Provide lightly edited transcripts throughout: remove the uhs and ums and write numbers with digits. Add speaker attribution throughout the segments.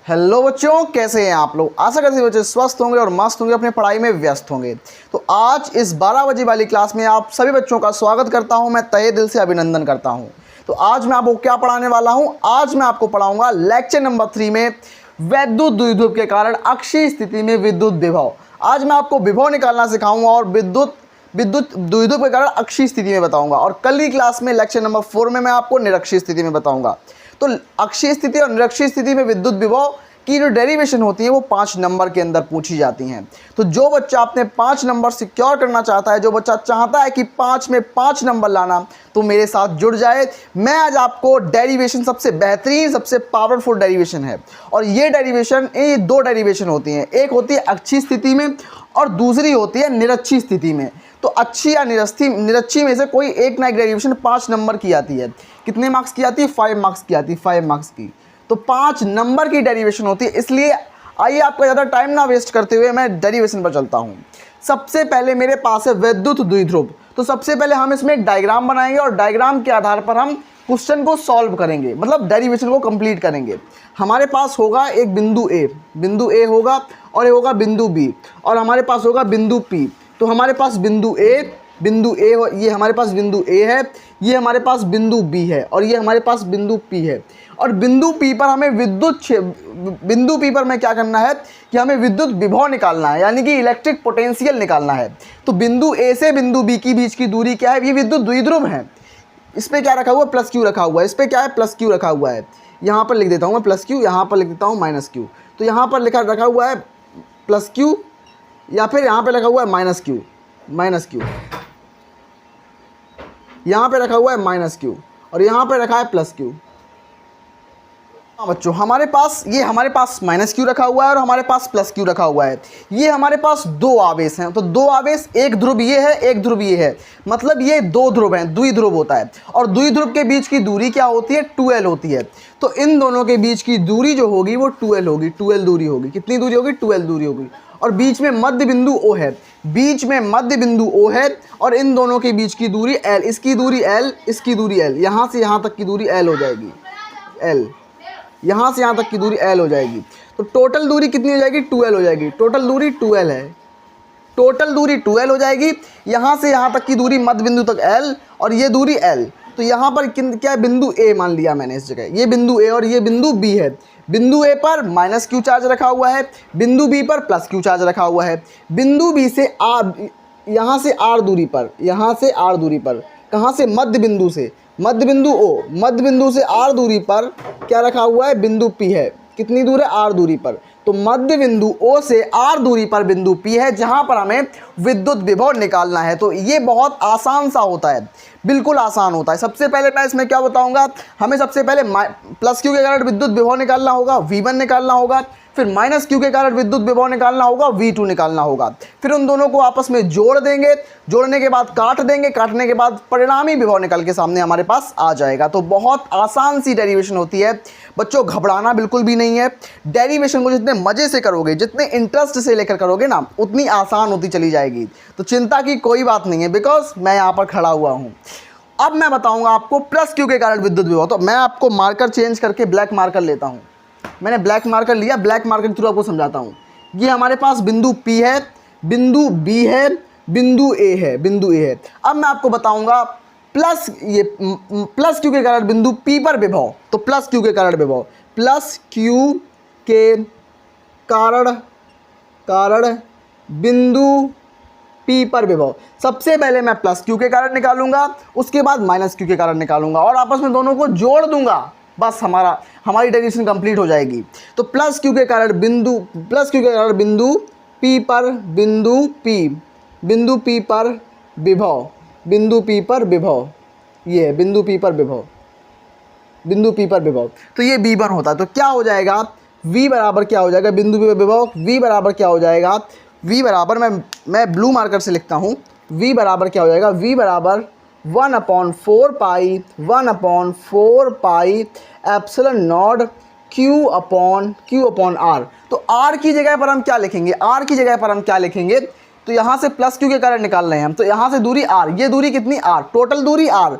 Speaker 1: Hello बच्चों, कैसे हैं आप लोग। आशा करते हैं बच्चे स्वस्थ होंगे और मस्त होंगे, अपनी पढ़ाई में व्यस्त होंगे। तो आज इस 12 बजे वाली क्लास में आप सभी बच्चों का स्वागत करता हूं। मैं तहे दिल से अभिनंदन करता हूं। तो आज मैं आपको क्या पढ़ाने वाला हूं। आज मैं आपको पढ़ाऊंगा लेक्चर नंबर 3 में वैद्युत द्विध्रुव के कारण अक्षीय स्थिति में विद्युत विभव। आज मैं आपको विभव निकालना सिखाऊंगा और विद्युत द्विध्रुव के कारण अक्षीय स्थिति में बताऊंगा। और कल की क्लास में लेक्चर नंबर 4 में मैं आपको निरक्षीय स्थिति में बताऊंगा। तो अक्षीय स्थिति और निरक्षीय स्थिति में विद्युत विभव की जो डेरिवेशन होती है वो 5 नंबर के अंदर पूछी जाती हैं। तो जो बच्चा अपने 5 नंबर सिक्योर करना चाहता है, जो बच्चा चाहता है कि 5 में 5 नंबर लाना, तो मेरे साथ जुड़ जाए। मैं आज आपको डेरिवेशन, सबसे बेहतरीन, सबसे पावरफुल डेरिवेशन है। और ये डेरिवेशन, ये 2 डेरिवेशन होती हैं। एक होती है अक्षीय स्थिति में और दूसरी होती है निरक्षीय स्थिति में। तो अच्छी या निरक्षीय में से कोई एक ना एक डेरिवेशन 5 नंबर की आती है। कितने मार्क्स की आती है? 5 मार्क्स की आती है, 5 मार्क्स की। तो 5 नंबर की डेरिवेशन होती है। इसलिए आइए आपका ज़्यादा टाइम ना वेस्ट करते हुए मैं डेरिवेशन पर चलता हूँ। सबसे पहले मेरे पास है वैद्युत द्विध्रुव। तो सबसे पहले हम इसमें एक डायग्राम बनाएंगे और डायग्राम के आधार पर हम क्वेश्चन को सॉल्व करेंगे, मतलब डेरिवेशन को कंप्लीट करेंगे। हमारे पास होगा एक बिंदु ए होगा, और ये होगा बिंदु बी, और हमारे पास होगा बिंदु पी। तो हमारे पास बिंदु ए, ये हमारे पास बिंदु ए है, ये हमारे पास बिंदु बी है, और ये हमारे पास बिंदु पी है। और बिंदु पी पर हमें बिंदु पी पर में क्या करना है कि हमें विद्युत विभव निकालना है, यानी कि इलेक्ट्रिक पोटेंशियल निकालना है। तो बिंदु ए से बिंदु बी की बीच की दूरी क्या है? ये विद्युत द्विध्रुव है। इस पर क्या रखा हुआ है? प्लस क्यू रखा हुआ है। इस पर क्या है? प्लस क्यू रखा हुआ है। यहाँ पर लिख देता हूँ मैं प्लस क्यू, यहाँ पर लिख देता हूँ माइनस क्यू। तो यहाँ पर रखा हुआ है प्लस क्यू, या फिर यहाँ पर लिखा हुआ है माइनस क्यू। यहाँ पे रखा हुआ है माइनस क्यू, और यहाँ पे रखा है प्लस क्यू। हाँ बच्चों, हमारे पास माइनस क्यू रखा हुआ है और हमारे पास प्लस क्यू रखा हुआ है। ये हमारे पास 2 आवेश हैं। तो 2 आवेश, एक ध्रुव ये है, एक ध्रुव ये है, मतलब ये 2 ध्रुव हैं, द्विध्रुव होता है। और द्विध्रुव के बीच की दूरी क्या होती है? 2l होती है। तो इन दोनों के बीच की दूरी जो होगी वो 2l होगी, 2l दूरी होगी। कितनी दूरी होगी? 2l दूरी होगी। और बीच में मध्य बिंदु O है, और इन दोनों के बीच की दूरी L, इसकी दूरी L, इसकी दूरी L, यहाँ से यहाँ तक की दूरी L हो जाएगी, L, यहाँ से यहाँ तक की दूरी L हो जाएगी। तो टोटल दूरी कितनी हो जाएगी? 2L हो जाएगी। टोटल दूरी 2L है, टोटल दूरी 2L हो जाएगी। यहाँ से यहाँ तक की दूरी मध्य बिंदु तक L, और ये दूरी L। तो यहाँ पर क्या है? बिंदु A मान लिया मैंने इस जगह, ये बिंदु A और ये बिंदु B है। बिंदु A पर माइनस क्यू चार्ज रखा हुआ है, बिंदु B पर प्लस क्यू चार्ज रखा हुआ है। बिंदु B से यहाँ से R दूरी पर, कहाँ से? मध्य बिंदु से, मध्य बिंदु से R दूरी पर क्या रखा हुआ है? बिंदु P है। कितनी दूर है? R दूरी पर। तो मध्य बिंदु O से R दूरी पर बिंदु P है, जहाँ पर हमें विद्युत विभव निकालना है। तो ये बहुत आसान सा होता है, बिल्कुल आसान होता है। सबसे पहले मैं इसमें क्या बताऊंगा, हमें सबसे पहले प्लस क्यू के कारण विद्युत विभव निकालना होगा, V1 निकालना होगा। फिर माइनस क्यू के कारण विद्युत विभव निकालना होगा, V2 निकालना होगा। फिर उन दोनों को आपस में जोड़ देंगे, जोड़ने के बाद काट देंगे, काटने के बाद परिणामी विभव निकल के सामने हमारे पास आ जाएगा। तो बहुत आसान सी डेरिवेशन होती है बच्चों, घबराना बिल्कुल भी नहीं है। डेरिवेशन को जितने मज़े से करोगे, जितने इंटरेस्ट से लेकर करोगे ना, उतनी आसान होती चली जाएगी। तो चिंता की कोई बात नहीं है, बिकॉज मैं यहाँ पर खड़ा हुआ हूँ। अब मैं बताऊँगा आपको प्लस क्यू के कारण विद्युत विभव। तो मैं आपको मार्कर चेंज करके ब्लैक मार्कर लेता हूँ। मैंने ब्लैक मार्कर लिया, ब्लैक मार्कर के थ्रू आपको समझाता हूँ। ये हमारे पास बिंदु P है, बिंदु B है, बिंदु A है। अब मैं आपको बताऊंगा प्लस क्यू के कारण बिंदु P पर विभव। तो प्लस क्यू के कारण विभव, प्लस क्यू के कारण बिंदु P पर विभव। सबसे पहले मैं प्लस क्यू के कारण निकालूंगा, उसके बाद माइनस क्यू के कारण निकालूंगा, और आपस में दोनों को जोड़ दूंगा। बस हमारी डेरिवेशन कंप्लीट हो जाएगी। तो प्लस क्यू के कारण बिंदु P पर बिंदु P पर विभव, ये है बिंदु P पर विभव, तो ये V1 होता है। तो क्या हो जाएगा? V बराबर क्या हो जाएगा? बिंदु P पर विभव V बराबर क्या हो जाएगा? V बराबर, मैं ब्लू मार्कर से लिखता हूँ, V बराबर क्या हो जाएगा? V बराबर 1/4 pi epsilon not Q upon R। तो R की जगह पर हम क्या लिखेंगे? तो यहाँ से प्लस क्यू के कारण निकाल रहे हैं हम। तो यहाँ से दूरी R, ये दूरी कितनी? R, टोटल दूरी R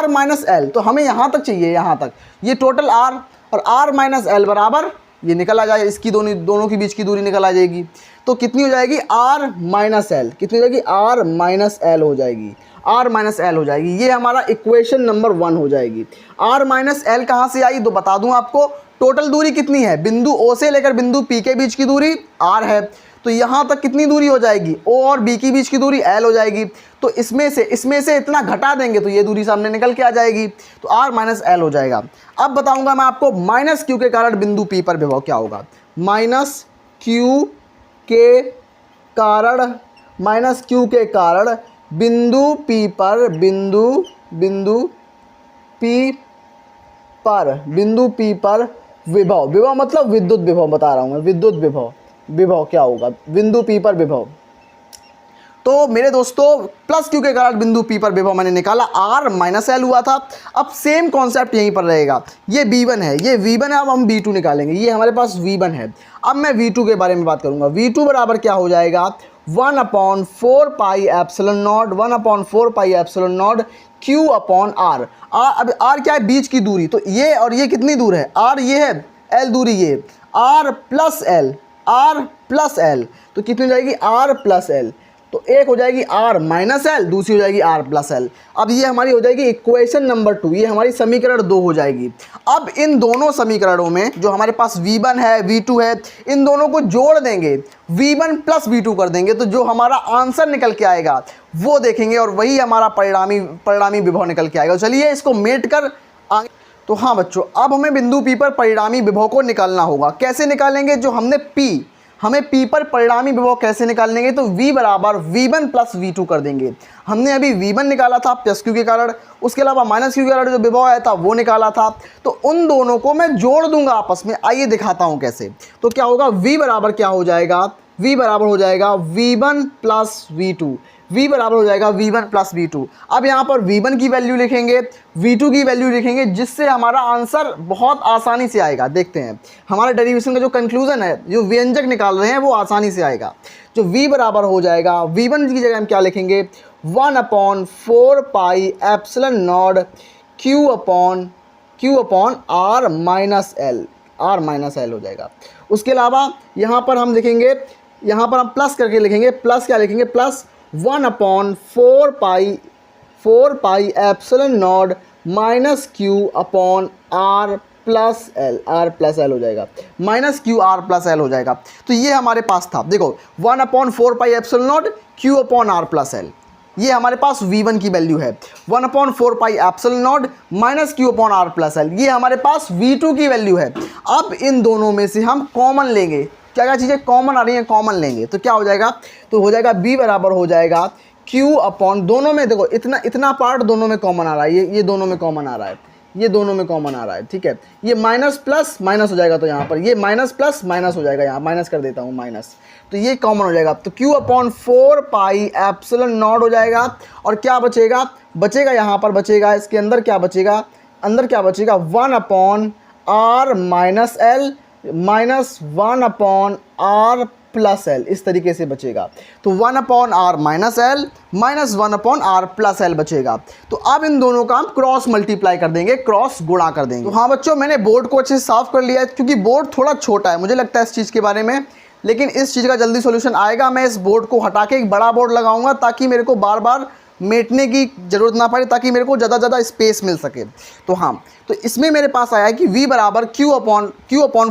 Speaker 1: माइनस L। तो हमें यहाँ तक चाहिए, यहाँ तक, ये टोटल R, और R माइनस L बराबर ये निकल आ जाए, इसकी दोनों के बीच की दूरी निकल आ जाएगी। तो कितनी हो जाएगी r माइनस एल, कितनी हो जाएगी r माइनस एल हो जाएगी, r माइनस एल हो जाएगी। ये हमारा इक्वेशन नंबर 1 हो जाएगी। r माइनस एल कहाँ से आई तो बता दूं आपको, टोटल दूरी कितनी है, बिंदु O से लेकर बिंदु P के बीच की दूरी r है, तो यहाँ तक कितनी दूरी हो जाएगी, O और B के बीच की दूरी L हो जाएगी। तो इसमें से इतना घटा देंगे तो ये दूरी सामने निकल के आ जाएगी, तो R माइनस एल हो जाएगा। अब बताऊंगा मैं आपको माइनस क्यू के कारण बिंदु P पर विभव क्या होगा। माइनस क्यू के कारण, माइनस क्यू के कारण बिंदु P पर, बिंदु P पर विभव मतलब विद्युत विभव बता रहा हूँ मैं, विद्युत विभव क्या होगा बिंदु P पर विभव। तो मेरे दोस्तों प्लस क्यू के कारण बिंदु P पर विभव मैंने निकाला, R माइनस एल हुआ था। अब सेम कॉन्सेप्ट यहीं पर रहेगा, ये V1 है, ये V1 है, अब हम V2 निकालेंगे। ये हमारे पास V1 है, अब मैं V2 के बारे में बात करूंगा। V2 बराबर क्या हो जाएगा, 1/4 pi epsilon not Q upon R। अब R क्या है, बीच की दूरी, तो ये और ये कितनी दूर है, R ये है, L दूरी ये, R प्लस L, तो कितनी हो जाएगी R प्लस L। तो एक हो जाएगी R माइनस एल, दूसरी हो जाएगी R प्लस एल। अब ये हमारी हो जाएगी इक्वेशन नंबर 2, ये हमारी समीकरण 2 हो जाएगी। अब इन दोनों समीकरणों में जो हमारे पास V1 है, V2 है, इन दोनों को जोड़ देंगे, V1 प्लस V2 कर देंगे, तो जो हमारा आंसर निकल के आएगा वो देखेंगे और वही हमारा परिणामी विभव निकल के आएगा। चलिए इसको मेट कर आगे। तो हाँ बच्चों, अब हमें बिंदु P पर परिणामी विभव को निकालना होगा। कैसे निकालेंगे, जो हमें P पर परिणामी विभव कैसे निकालेंगे, तो V बराबर V1 प्लस V2 कर देंगे। हमने अभी V1 निकाला था प्लस क्यू के कारण, उसके अलावा माइनस क्यू के कारण जो विभव आया था वो निकाला था, तो उन दोनों को मैं जोड़ दूंगा आपस में। आइए दिखाता हूं कैसे। तो क्या होगा, V बराबर क्या हो जाएगा, V बराबर हो जाएगा V1 प्लस V2, V बराबर हो जाएगा V1 प्लस V2। अब यहाँ पर V1 की वैल्यू लिखेंगे, V2 की वैल्यू लिखेंगे, जिससे हमारा आंसर बहुत आसानी से आएगा। देखते हैं हमारे डेरिवेशन का जो कंक्लूजन है, जो व्यंजक निकाल रहे हैं, वो आसानी से आएगा। जो V बराबर हो जाएगा, V1 की जगह हम क्या लिखेंगे, 1/4 pi epsilon not Q upon R minus L हो जाएगा। उसके अलावा यहाँ पर हम लिखेंगे, यहाँ पर हम प्लस करके लिखेंगे, प्लस क्या लिखेंगे, plus 1/4 pi epsilon not minus Q upon R plus L हो जाएगा, minus Q R plus L हो जाएगा। तो ये हमारे पास था, देखो 1/4 pi epsilon not Q upon R plus L, ये हमारे पास V1 की वैल्यू है। 1/4 pi epsilon not minus Q upon R plus L, ये हमारे पास V2 की वैल्यू है। अब इन दोनों में से हम कॉमन लेंगे, क्या चीज़ें कॉमन आ रही हैं, कॉमन लेंगे, तो क्या हो जाएगा, तो हो जाएगा B बराबर हो जाएगा Q अपॉन, दोनों में देखो इतना पार्ट दोनों में कॉमन आ रहा है, ये दोनों में कॉमन आ रहा है, ये दोनों में कॉमन आ रहा है, ठीक है। ये माइनस प्लस माइनस हो जाएगा, तो यहाँ पर ये माइनस प्लस माइनस हो जाएगा, यहाँ माइनस कर देता हूँ माइनस, तो ये कॉमन हो जाएगा। तो Q upon 4 pi epsilon not हो जाएगा, और क्या बचेगा यहाँ पर बचेगा, इसके अंदर क्या बचेगा, 1/R minus L minus 1/R plus L, इस तरीके से बचेगा। तो 1/R minus L minus 1/R plus L बचेगा। तो अब इन दोनों का हम क्रॉस मल्टीप्लाई कर देंगे, क्रॉस गुणा कर देंगे। तो हाँ बच्चों, मैंने बोर्ड को अच्छे से साफ कर लिया है, क्योंकि बोर्ड थोड़ा छोटा है, मुझे लगता है इस चीज़ के बारे में, लेकिन इस चीज़ का जल्दी सोल्यूशन आएगा। मैं इस बोर्ड को हटा के एक बड़ा बोर्ड लगाऊंगा, ताकि मेरे को बार बार मेटने की ज़रूरत ना पड़े, ताकि मेरे को ज़्यादा स्पेस मिल सके। तो हाँ, तो इसमें मेरे पास आया है कि V बराबर Q upon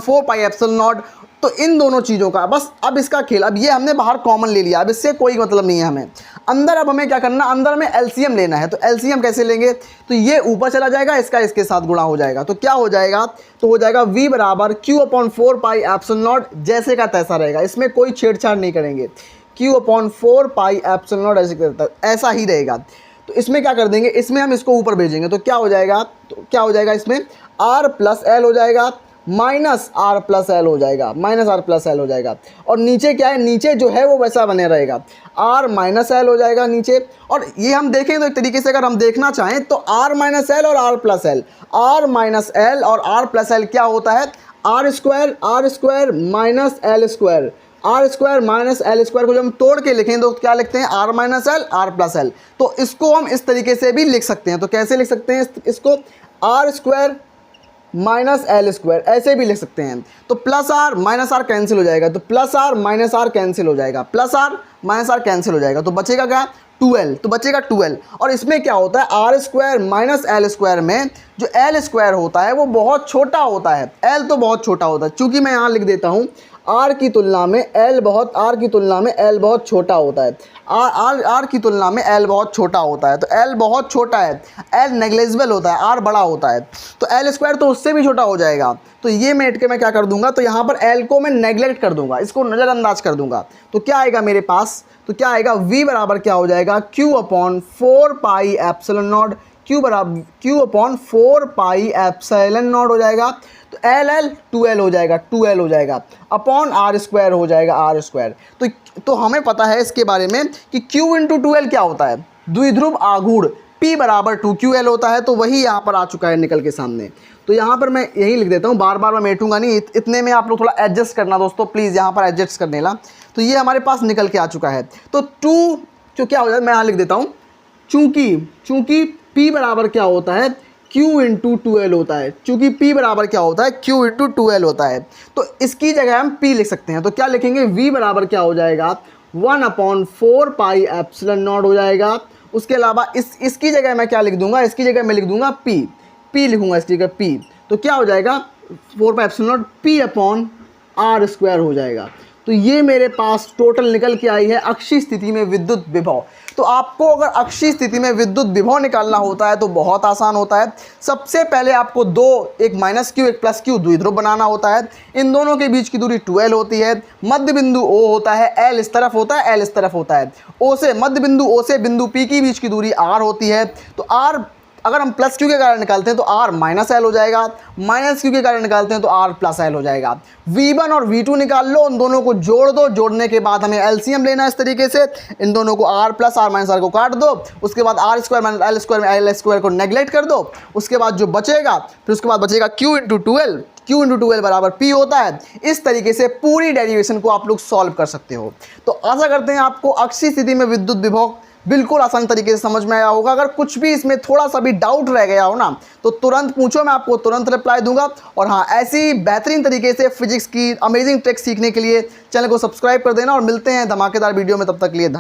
Speaker 1: 4 pi epsilon not. तो इन दोनों चीज़ों का बस अब इसका खेल, अब ये हमने बाहर कॉमन ले लिया, अब इससे कोई मतलब नहीं है हमें। अंदर अब हमें क्या करना, अंदर हमें एलसीएम लेना है। तो एलसीएम कैसे लेंगे, तो ये ऊपर चला जाएगा, इसका इसके साथ गुणा हो जाएगा। तो क्या हो जाएगा, तो हो जाएगा V बराबर Q upon 4 pi epsilon not, जैसे का तैसा रहेगा, इसमें कोई छेड़छाड़ नहीं करेंगे। Q upon 4 pi epsilon not ऐसा ही रहेगा। तो इसमें क्या कर देंगे, इसमें हम इसको ऊपर भेजेंगे, तो क्या हो जाएगा, इसमें R प्लस एल हो जाएगा, माइनस R प्लस एल हो जाएगा, और नीचे क्या है, नीचे जो है वो वैसा बने रहेगा, R माइनस एल हो जाएगा नीचे। और ये हम देखें तो एक तरीके से अगर हम देखना चाहें तो R माइनस एल और R plus L, R minus L और R प्लस एल क्या होता है, R square minus l square, R square minus l square को जब हम तोड़ के लिखें तो क्या लिखते हैं, R minus L R plus L. तो इसको हम इस तरीके से भी लिख सकते हैं। तो कैसे लिख सकते हैं इसको, R माइनस एल स्क्वायर, ऐसे भी लिख सकते हैं। तो plus r minus r cancel हो जाएगा, तो plus r minus r cancel हो जाएगा, plus r minus r cancel हो जाएगा, तो बचेगा क्या 12, तो बचेगा 12। और इसमें क्या होता है, r square minus l square में जो एल स्क्वायर होता है वो बहुत छोटा होता है, एल तो बहुत छोटा होता है। चूंकि मैं यहाँ लिख देता हूँ आर की तुलना में एल बहुत छोटा होता है, आर की तुलना में एल बहुत छोटा होता है, तो एल बहुत छोटा है, एल नेग्लिजिबल होता है, आर बड़ा होता है, तो एल स्क्वायर तो उससे भी छोटा हो जाएगा। तो ये मेट के मैं क्या कर दूंगा, तो यहाँ पर एल को मैं नेग्लेक्ट कर दूंगा, इसको नज़रअंदाज कर दूंगा। तो क्या आएगा मेरे पास, तो क्या आएगा v बराबर क्या हो जाएगा q/4 pi epsilon not, q/4 pi epsilon not हो जाएगा। तो एल 2l हो जाएगा, 2l हो जाएगा, अपॉन आर स्क्वायर हो जाएगा, आर स्क्वायर। तो हमें पता है इसके बारे में कि q × 2l क्या होता है, द्विध्रुव आघूर्ण, p बराबर 2ql होता है। तो वही यहाँ पर आ चुका है निकल के सामने। तो यहाँ पर मैं यही लिख देता हूँ, बार बार मैं मेटूंगा नहीं, इतने में आप लोग थोड़ा एडजस्ट करना दोस्तों, प्लीज़ यहाँ पर एडजस्ट करने ला। तो ये हमारे पास निकल के आ चुका है। तो 2 जो क्या हो जाए, मैं यहाँ लिख देता हूँ, चूँकि p बराबर क्या होता है q × 2l होता है, चूँकि p बराबर क्या होता है q × 2l होता है, तो इसकी जगह हम p लिख सकते हैं। तो क्या लिखेंगे, v बराबर क्या हो जाएगा 1/4 पाई एप्सिलॉन नॉट हो जाएगा। उसके अलावा इसकी जगह मैं क्या लिख दूंगा, इसकी जगह मैं लिख दूंगा p लिखूंगा इसकी जगह p। तो क्या हो जाएगा 4 pi epsilon not p/r square हो जाएगा। तो ये मेरे पास टोटल निकल के आई है अक्षीय स्थिति में विद्युत विभव। तो आपको अगर अक्षीय स्थिति में विद्युत विभव निकालना होता है तो बहुत आसान होता है। सबसे पहले आपको एक माइनस क्यू एक प्लस क्यू द्विध्रुव बनाना होता है। इन दोनों के बीच की दूरी 2l होती है, मध्य बिंदु O होता है, L इस तरफ होता है, L इस तरफ होता है। मध्य बिंदु O से बिंदु P की बीच की दूरी r होती है। तो r अगर हम प्लस क्यू के कारण निकालते हैं तो r माइनस एल हो जाएगा, माइनस क्यू के कारण निकालते हैं तो r प्लस एल हो जाएगा। v1 और v2 निकाल लो, उन दोनों को जोड़ दो, जोड़ने के बाद हमें एलसीएम लेना है इस तरीके से, इन दोनों को r plus r minus r को काट दो, उसके बाद r square minus l square में एल स्क्वायर को नेग्लेक्ट कर दो। उसके बाद जो बचेगा, फिर उसके बाद बचेगा q × 2l बराबर p होता है। इस तरीके से पूरी डेरिवेशन को आप लोग सॉल्व कर सकते हो। तो आशा करते हैं आपको अक्षीय स्थिति में विद्युत विभव बिल्कुल आसान तरीके से समझ में आया होगा। अगर कुछ भी इसमें थोड़ा सा भी डाउट रह गया हो ना तो तुरंत पूछो, मैं आपको तुरंत रिप्लाई दूंगा। और हाँ, ऐसी बेहतरीन तरीके से फिजिक्स की अमेजिंग ट्रिक्स सीखने के लिए चैनल को सब्सक्राइब कर देना और मिलते हैं धमाकेदार वीडियो में। तब तक के लिए धन्यवाद।